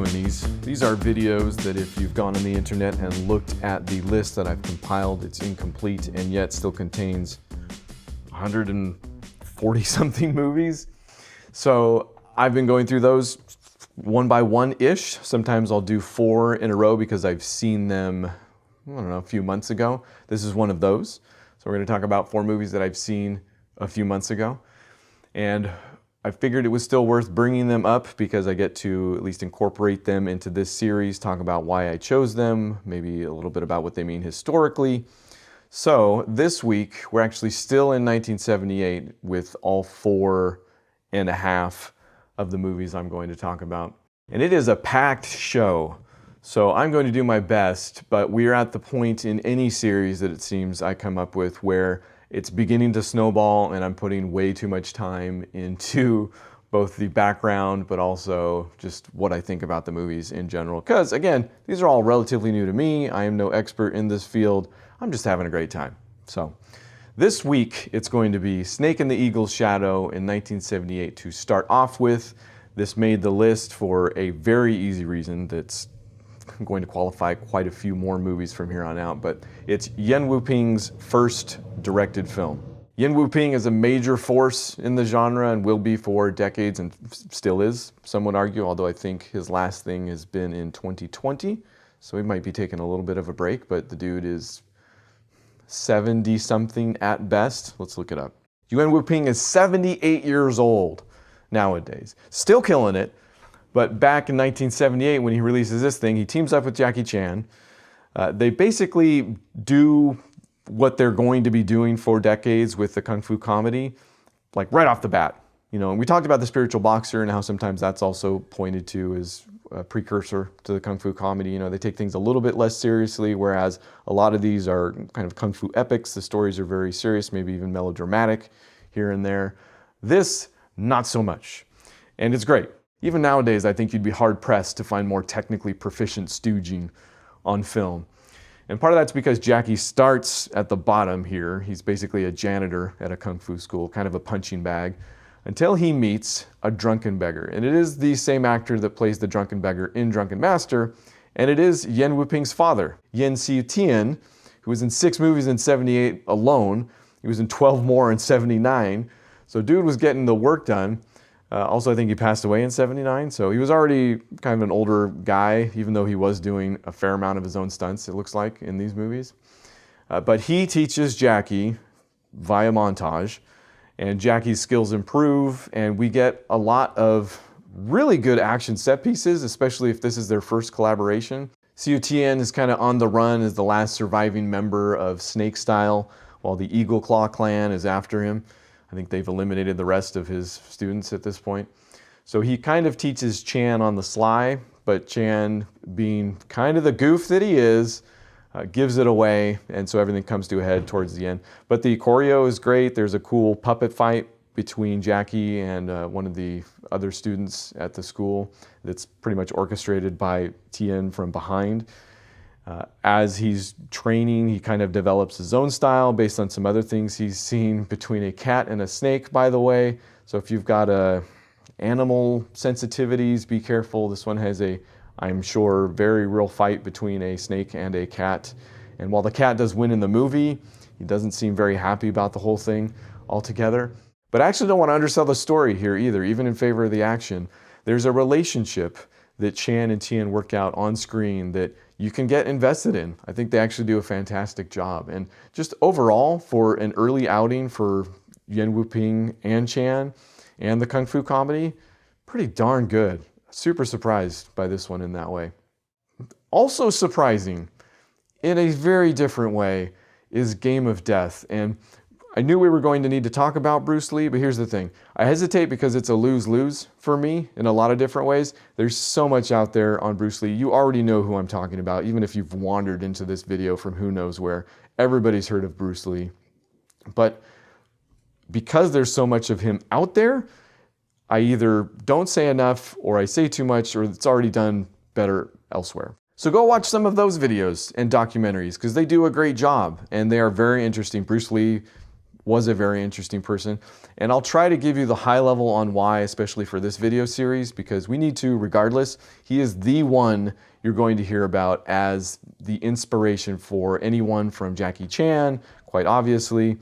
doing these. These are videos that if you've gone on the internet and looked at the list that I've compiled, it's incomplete and yet still contains 140 something movies. So I've been going through those one by one-ish. Sometimes I'll do 4 in a row because I've seen them, I don't know, a few months ago. This is one of those. So we're going to talk about 4 movies that I've seen a few months ago. And I figured it was still worth bringing them up because I get to at least incorporate them into this series, talk about why I chose them, maybe a little bit about what they mean historically. So this week, we're actually still in 1978 with all 4.5 of the movies I'm going to talk about. And it is a packed show. So I'm going to do my best, but we're at the point in any series that it seems I come up with where it's beginning to snowball and I'm putting way too much time into both the background, but also just what I think about the movies in general. Because again, these are all relatively new to me. I am no expert in this field. I'm just having a great time. So this week, it's going to be Snake and the Eagle's Shadow in 1978 to start off with. This made the list for a very easy reason that's going to qualify quite a few more movies from here on out, but it's Yuen Woo-ping's first directed film. Yuen Woo-ping is a major force in the genre and will be for decades and still is, some would argue, although I think his last thing has been in 2020, so he might be taking a little bit of a break, but the dude is 70-something at best. Let's look it up. Yuen Woo-ping is 78 years old nowadays, still killing it. But back in 1978, when he releases this thing, he teams up with Jackie Chan. They basically do what they're going to be doing for decades with the Kung Fu comedy, like right off the bat. You know, and we talked about The Spiritual Boxer and how sometimes that's also pointed to as a precursor to the Kung Fu comedy. You know, they take things a little bit less seriously, whereas a lot of these are kind of Kung Fu epics. The stories are very serious, maybe even melodramatic here and there. This, not so much. And it's great. Even nowadays, I think you'd be hard-pressed to find more technically proficient stooging on film. And part of that's because Jackie starts at the bottom here. He's basically a janitor at a Kung Fu school, kind of a punching bag, until he meets a drunken beggar. And it is the same actor that plays the drunken beggar in Drunken Master, and it is Yuen Woo-ping's father, Yen Siu-tien, who was in 6 movies in 78 alone. He was in 12 more in 79. So dude was getting the work done. Also, I think he passed away in 79, so he was already kind of an older guy, even though he was doing a fair amount of his own stunts, it looks like, in these movies. But he teaches Jackie via montage, and Jackie's skills improve, and we get a lot of really good action set pieces, especially if this is their first collaboration. Siu-tien is kind of on the run as the last surviving member of Snake Style, while the Eagle Claw clan is after him. I think they've eliminated the rest of his students at this point. So he kind of teaches Chan on the sly, but Chan, being kind of the goof that he is, gives it away, and so everything comes to a head towards the end. But the choreo is great. There's a cool puppet fight between Jackie and one of the other students at the school that's pretty much orchestrated by Tien from behind. As he's training, he kind of develops his own style based on some other things he's seen between a cat and a snake, by the way. So if you've got animal sensitivities, be careful. This one has a, I'm sure, very real fight between a snake and a cat. And while the cat does win in the movie, he doesn't seem very happy about the whole thing altogether. But I actually don't want to undersell the story here either, even in favor of the action. There's a relationship that Chan and Tien work out on screen that you can get invested in. I think they actually do a fantastic job. And just overall, for an early outing for Yuen Woo-ping and Chan and the Kung Fu comedy, pretty darn good. Super surprised by this one in that way. Also surprising, in a very different way, is Game of Death. And I knew we were going to need to talk about Bruce Lee, but here's the thing. I hesitate because it's a lose-lose for me in a lot of different ways. There's so much out there on Bruce Lee. You already know who I'm talking about, even if you've wandered into this video from who knows where. Everybody's heard of Bruce Lee. But because there's so much of him out there, I either don't say enough or I say too much or it's already done better elsewhere. So go watch some of those videos and documentaries because they do a great job and they are very interesting. Bruce Lee was a very interesting person. And I'll try to give you the high level on why, especially for this video series, because we need to, regardless, he is the one you're going to hear about as the inspiration for anyone from Jackie Chan, quite obviously,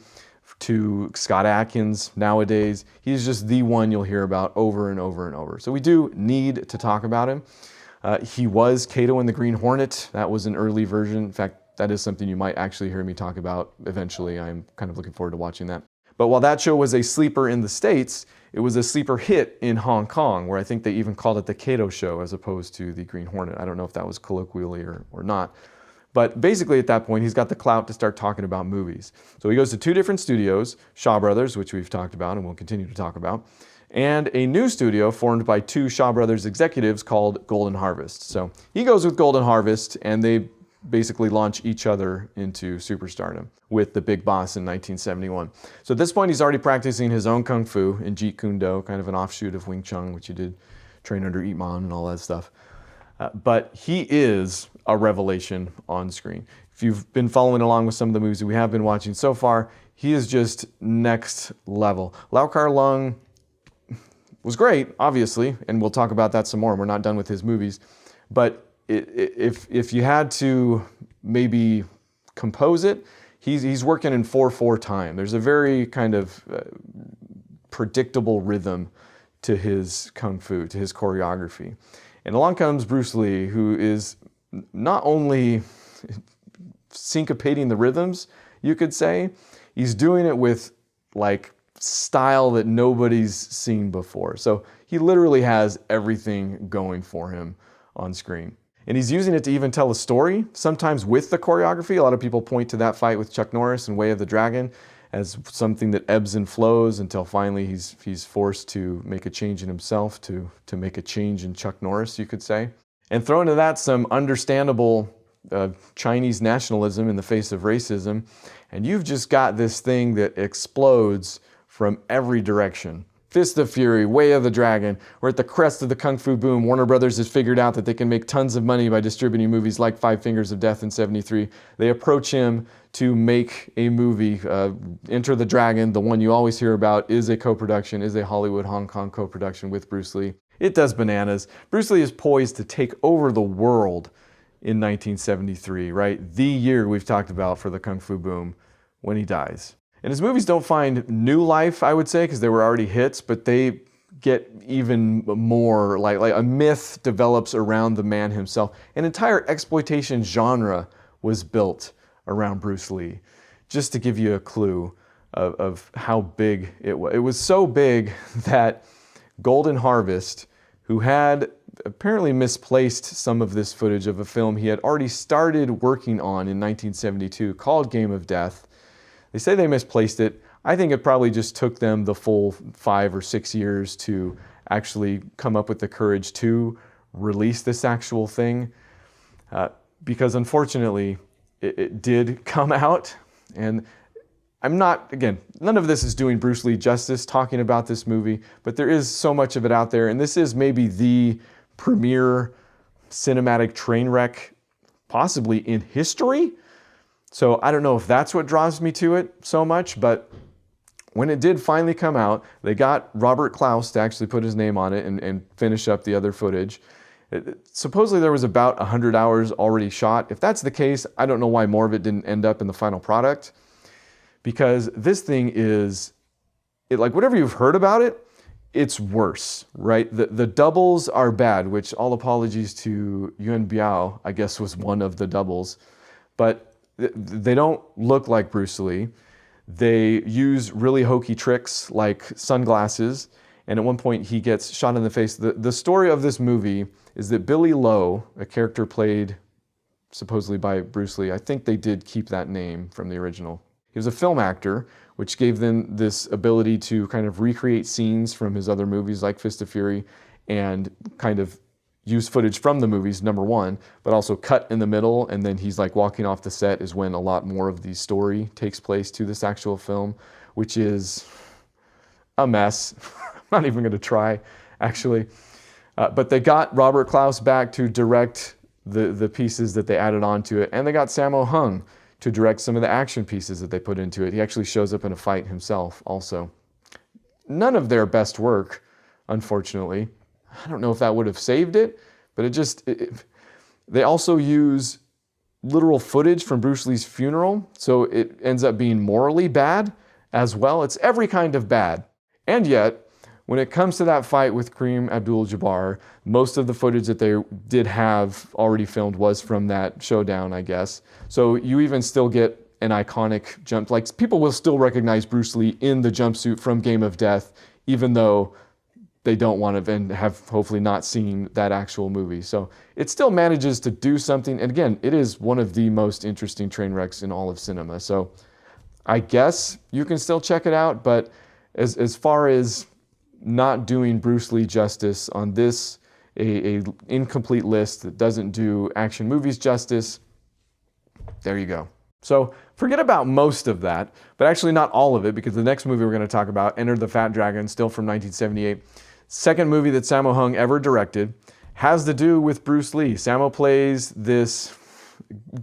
to Scott Adkins nowadays. He's just the one you'll hear about over and over and over. So we do need to talk about him. He was Kato in the Green Hornet. That was an early version. In fact, that is something you might actually hear me talk about eventually. I'm kind of looking forward to watching that. But while that show was a sleeper in the States, it was a sleeper hit in Hong Kong, where I think they even called it the Kato Show as opposed to the Green Hornet. I don't know if that was colloquially or not. But basically at that point, he's got the clout to start talking about movies. So he goes to 2 different studios, Shaw Brothers, which we've talked about and we'll continue to talk about, and a new studio formed by 2 Shaw Brothers executives called Golden Harvest. So he goes with Golden Harvest, and they basically launch each other into superstardom with the Big Boss in 1971. So at this point, he's already practicing his own Kung Fu in Jeet Kune Do, kind of an offshoot of Wing Chun, which he did train under Ip Man and all that stuff. But he is a revelation on screen. If you've been following along with some of the movies that we have been watching so far, he is just next level. Lau Kar Leung was great, obviously, and we'll talk about that some more. We're not done with his movies. But if you had to maybe compose it, he's working in 4/4 time. There's a very kind of predictable rhythm to his Kung Fu, to his choreography. And along comes Bruce Lee, who is not only syncopating the rhythms, you could say, he's doing it with like style that nobody's seen before. So he literally has everything going for him on screen. And he's using it to even tell a story, sometimes with the choreography. A lot of people point to that fight with Chuck Norris in Way of the Dragon as something that ebbs and flows until finally he's forced to make a change in himself to make a change in Chuck Norris, you could say. And throw into that some understandable Chinese nationalism in the face of racism, and you've just got this thing that explodes from every direction. Fist of Fury, Way of the Dragon. We're at the crest of the Kung Fu boom. Warner Brothers has figured out that they can make tons of money by distributing movies like Five Fingers of Death in '73. They approach him to make a movie. Enter the Dragon, the one you always hear about, is a co-production, is a Hollywood-Hong Kong co-production with Bruce Lee. It does bananas. Bruce Lee is poised to take over the world in 1973, right? The year we've talked about for the Kung Fu boom, when he dies. And his movies don't find new life, I would say, because they were already hits, but they get even more, like a myth develops around the man himself. An entire exploitation genre was built around Bruce Lee, just to give you a clue of how big it was. It was so big that Golden Harvest, who had apparently misplaced some of this footage of a film he had already started working on in 1972 called Game of Death. They say they misplaced it. I think it probably just took them the full 5 or 6 years to actually come up with the courage to release this actual thing. Because unfortunately, it did come out. And I'm not, again, none of this is doing Bruce Lee justice talking about this movie, but there is so much of it out there. And this is maybe the premier cinematic train wreck possibly in history. So I don't know if that's what draws me to it so much, but when it did finally come out, they got Robert Klaus to actually put his name on it and finish up the other footage. Supposedly there was about 100 hours already shot. If that's the case, I don't know why more of it didn't end up in the final product, because this thing is, like whatever you've heard about it, it's worse, right? The doubles are bad, which all apologies to Yuan Biao, I guess was one of the doubles, but they don't look like Bruce Lee. They use really hokey tricks like sunglasses, and at one point he gets shot in the face. The story of this movie is that Billy Lowe, a character played supposedly by Bruce Lee, I think they did keep that name from the original. He was a film actor, which gave them this ability to kind of recreate scenes from his other movies like Fist of Fury and kind of use footage from the movies, number one, but also cut in the middle, and then he's like walking off the set is when a lot more of the story takes place to this actual film, which is a mess. I'm not even gonna try, actually. But they got Robert Klaus back to direct the pieces that they added onto it, and they got Sammo Hung to direct some of the action pieces that they put into it. He actually shows up in a fight himself also. None of their best work, unfortunately. I don't know if that would have saved it, but they also use literal footage from Bruce Lee's funeral, so it ends up being morally bad as well. It's every kind of bad. And yet, when it comes to that fight with Kareem Abdul-Jabbar, most of the footage that they did have already filmed was from that showdown, I guess. So you even still get an iconic jump. Like, people will still recognize Bruce Lee in the jumpsuit from Game of Death, even though they don't want to and have hopefully not seen that actual movie. So it still manages to do something. And again, it is one of the most interesting train wrecks in all of cinema. So I guess you can still check it out, but as far as not doing Bruce Lee justice on this, a incomplete list that doesn't do action movies justice, there you go. So forget about most of that, but actually not all of it, because the next movie we're going to talk about, Enter the Fat Dragon, still from 1978, second movie that Sammo Hung ever directed, has to do with Bruce Lee. Sammo plays this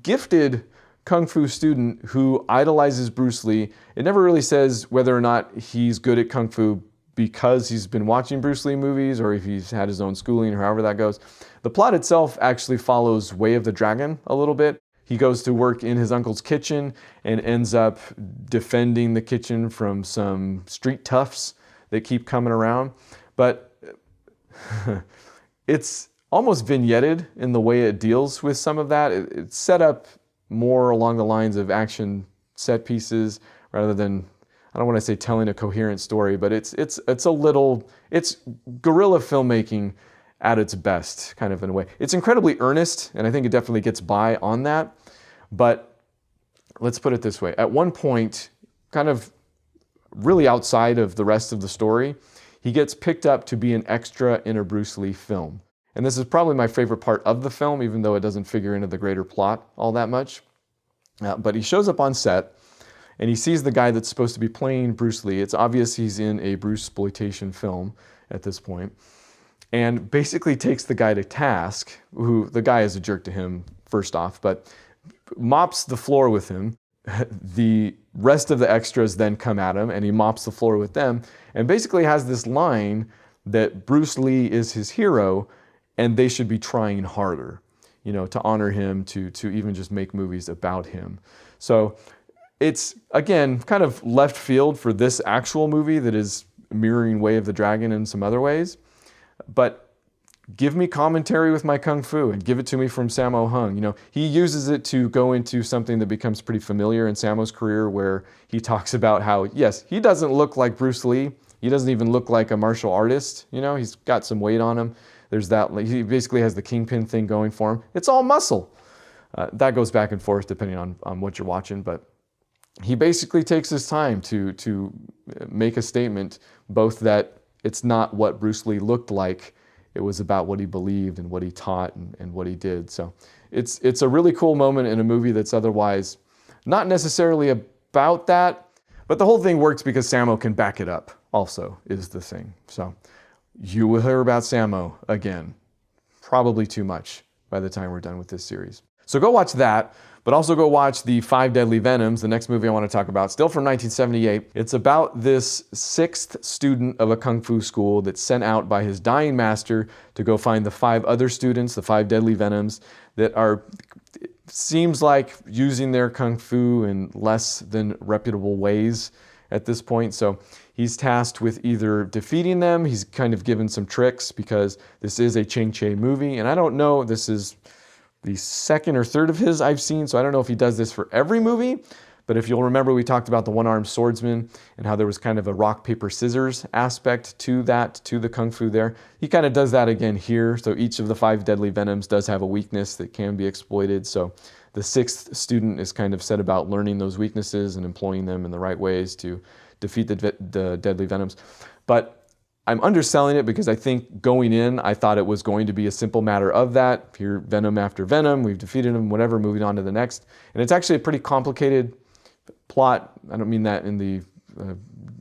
gifted kung fu student who idolizes Bruce Lee. It never really says whether or not he's good at kung fu because he's been watching Bruce Lee movies or if he's had his own schooling or however that goes. The plot itself actually follows Way of the Dragon a little bit. He goes to work in his uncle's kitchen and ends up defending the kitchen from some street toughs that keep coming around. But it's almost vignetted in the way it deals with some of that. It's set up more along the lines of action set pieces rather than, I don't want to say telling a coherent story, but it's guerrilla filmmaking at its best, kind of in a way. It's incredibly earnest, and I think it definitely gets by on that. But let's put it this way. At one point, kind of really outside of the rest of the story, he gets picked up to be an extra in a Bruce Lee film. And this is probably my favorite part of the film, even though it doesn't figure into the greater plot all that much. But he shows up on set, and he sees the guy that's supposed to be playing Bruce Lee. It's obvious he's in a Bruce-sploitation film at this point, and basically takes the guy to task, who the guy is a jerk to him, first off, but mops the floor with him. The rest of the extras then come at him, and he mops the floor with them, and basically has this line that Bruce Lee is his hero, and they should be trying harder, you know, to honor him, to even just make movies about him. So it's, again, kind of left field for this actual movie that is mirroring Way of the Dragon in some other ways. But give me commentary with my kung fu and give it to me from Sammo Hung. You know, he uses it to go into something that becomes pretty familiar in Sammo's career, where he talks about how, yes, he doesn't look like Bruce Lee. He doesn't even look like a martial artist. You know, he's got some weight on him. There's that, he basically has the kingpin thing going for him. It's all muscle. That goes back and forth depending on what you're watching, but he basically takes his time to make a statement, both that it's not what Bruce Lee looked like, it was about what he believed and what he taught and what he did. So it's a really cool moment in a movie that's otherwise not necessarily about that, but the whole thing works because Sammo can back it up also, is the thing. So you will hear about Sammo again, probably too much by the time we're done with this series. So go watch that, but also go watch the Five Deadly Venoms, the next movie I want to talk about, still from 1978. It's about this sixth student of a kung fu school that's sent out by his dying master to go find the 5 other students, the Five Deadly Venoms, that are, seems like, using their kung fu in less than reputable ways at this point. So he's tasked with either defeating them, he's kind of given some tricks because this is a Ching Che movie, and I don't know, this is the second or third of his I've seen, so I don't know if he does this for every movie, but if you'll remember, we talked about the one-armed swordsman and how there was kind of a rock, paper, scissors aspect to that, to the kung fu there. He kind of does that again here, so each of the 5 deadly venoms does have a weakness that can be exploited, so the 6th student is kind of set about learning those weaknesses and employing them in the right ways to defeat the deadly venoms. But I'm underselling it because I think going in, I thought it was going to be a simple matter of that. Here, venom after venom, we've defeated them, whatever, moving on to the next. And it's actually a pretty complicated plot. I don't mean that in the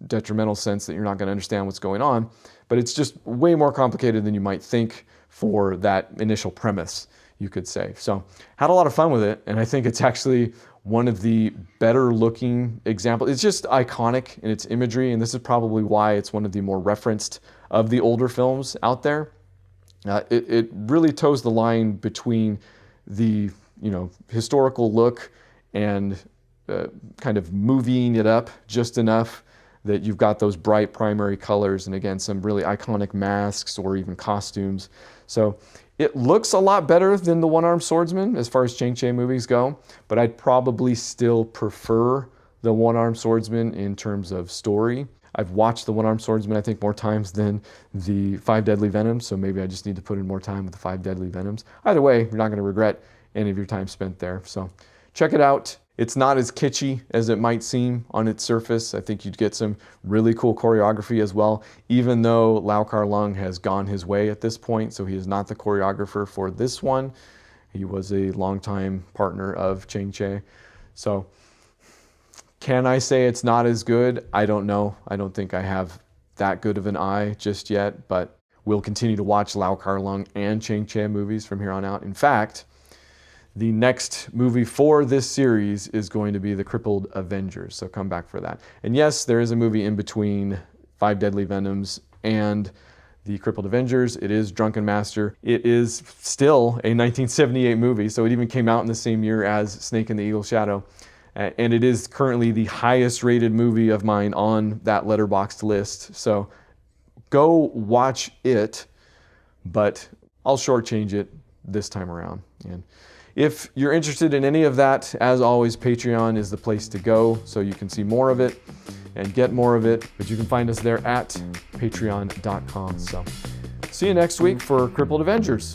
detrimental sense that you're not going to understand what's going on, but it's just way more complicated than you might think for that initial premise, you could say. So had a lot of fun with it, and I think it's actually one of the better looking examples. It's just iconic in its imagery, and this is probably why it's one of the more referenced of the older films out there. It really toes the line between the historical look and kind of moving it up just enough that you've got those bright primary colors, and again, some really iconic masks or even costumes. So it looks a lot better than the One-Armed Swordsman as far as Chang-Chi movies go, but I'd probably still prefer the One-Armed Swordsman in terms of story. I've watched the One-Armed Swordsman, I think, more times than the Five Deadly Venoms, so maybe I just need to put in more time with the Five Deadly Venoms. Either way, you're not going to regret any of your time spent there. So check it out. It's not as kitschy as it might seem on its surface. I think you'd get some really cool choreography as well, even though Lau Kar-leung has gone his way at this point, so he is not the choreographer for this one. He was a longtime partner of Chang-Chi. So can I say it's not as good? I don't know. I don't think I have that good of an eye just yet, but we'll continue to watch Lau Kar-leung and Chang-Chi movies from here on out. In fact, the next movie for this series is going to be The Crippled Avengers, so come back for that. And yes, there is a movie in between Five Deadly Venoms and The Crippled Avengers. It is Drunken Master. It is still a 1978 movie, so it even came out in the same year as Snake and the Eagle's Shadow. And it is currently the highest rated movie of mine on that Letterboxd list. So go watch it, but I'll shortchange it this time around. And if you're interested in any of that, as always, Patreon is the place to go so you can see more of it and get more of it. But you can find us there at patreon.com. So see you next week for Crippled Avengers.